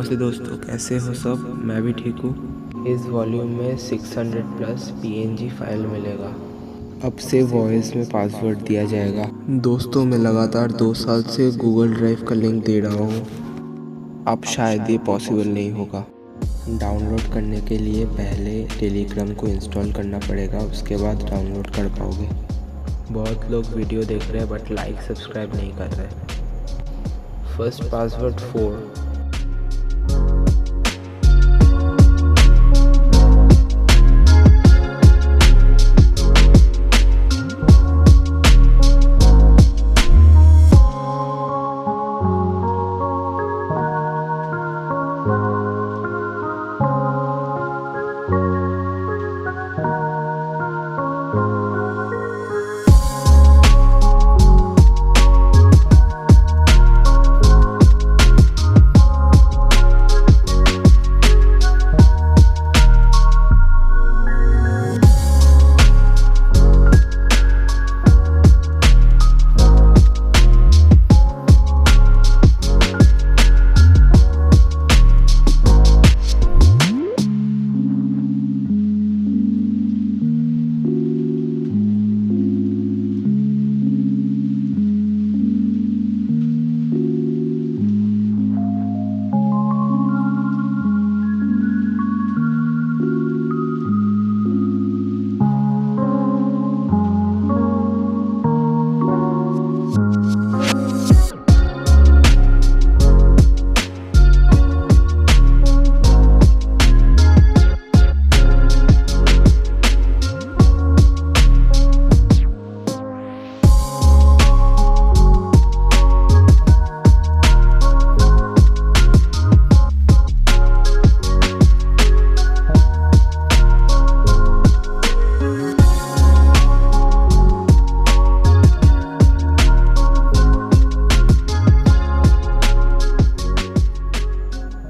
नमस्ते दोस्तों, कैसे हो सब। मैं भी ठीक हूँ। इस वॉल्यूम में 600 प्लस PNG फाइल मिलेगा। अब से वॉइस में पासवर्ड दिया जाएगा। दोस्तों, मैं लगातार 2 साल से गूगल ड्राइव का लिंक दे रहा हूँ। अब शायद ये पॉसिबल नहीं होगा। डाउनलोड करने के लिए पहले टेलीग्राम को इंस्टॉल करना पड़ेगा, उसके बाद डाउनलोड कर पाओगे। बहुत लोग वीडियो देख रहे हैं बट लाइक सब्सक्राइब नहीं कर रहे। First password 4।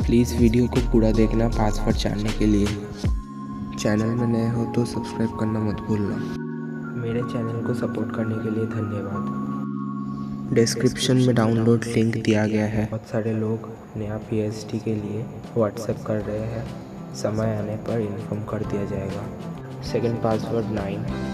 प्लीज़ वीडियो को पूरा देखना पासवर्ड जानने के लिए। चैनल में नए हो तो सब्सक्राइब करना मत भूलना। मेरे चैनल को सपोर्ट करने के लिए धन्यवाद। डिस्क्रिप्शन में डाउनलोड लिंक दिया गया है। बहुत सारे लोग नया PhD के लिए व्हाट्सएप कर रहे हैं। समय आने पर इन्फॉर्म कर दिया जाएगा। Second password 9।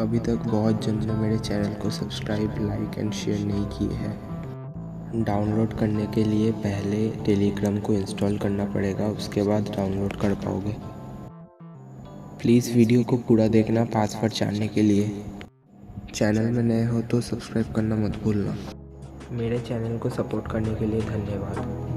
अभी तक बहुत जन ने मेरे चैनल को सब्सक्राइब, लाइक एंड शेयर नहीं किए हैं। डाउनलोड करने के लिए पहले टेलीग्राम को इंस्टॉल करना पड़ेगा, उसके बाद डाउनलोड कर पाओगे। प्लीज़ वीडियो को पूरा देखना पासवर्ड जानने के लिए। चैनल में नए हो तो सब्सक्राइब करना मत भूलना। मेरे चैनल को सपोर्ट करने के लिए धन्यवाद।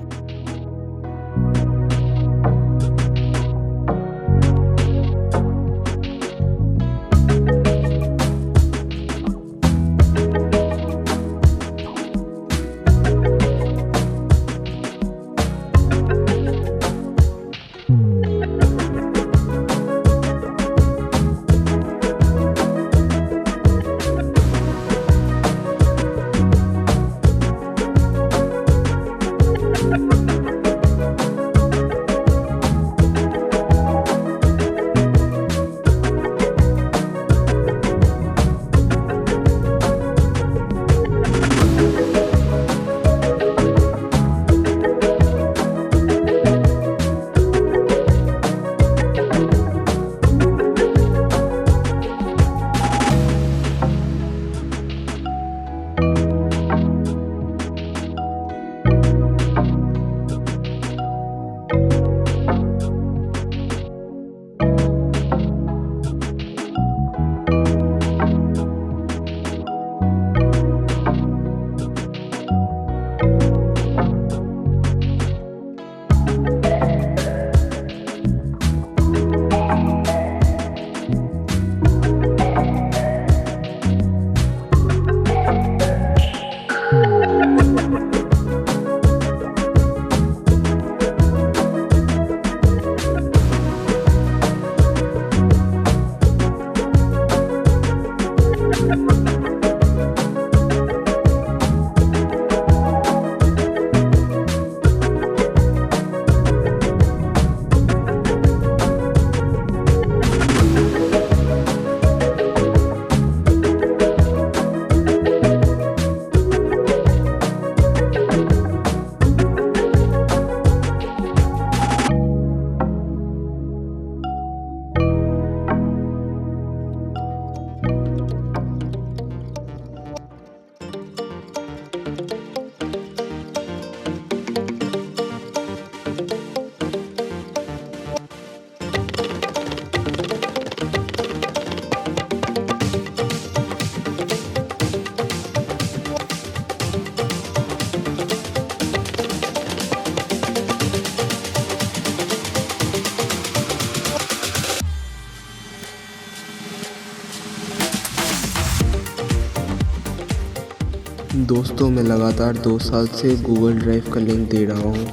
दोस्तों मैं लगातार 2 साल से गूगल ड्राइव का लिंक दे रहा हूँ,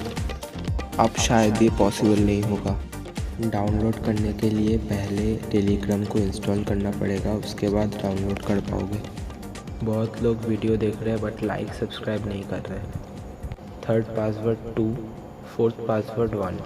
अब शायद ये पॉसिबल नहीं होगा। डाउनलोड करने के लिए पहले टेलीग्राम को इंस्टॉल करना पड़ेगा, उसके बाद डाउनलोड कर पाओगे। बहुत लोग वीडियो देख रहे हैं बट लाइक सब्सक्राइब नहीं कर रहे। Third password 2, fourth password 1।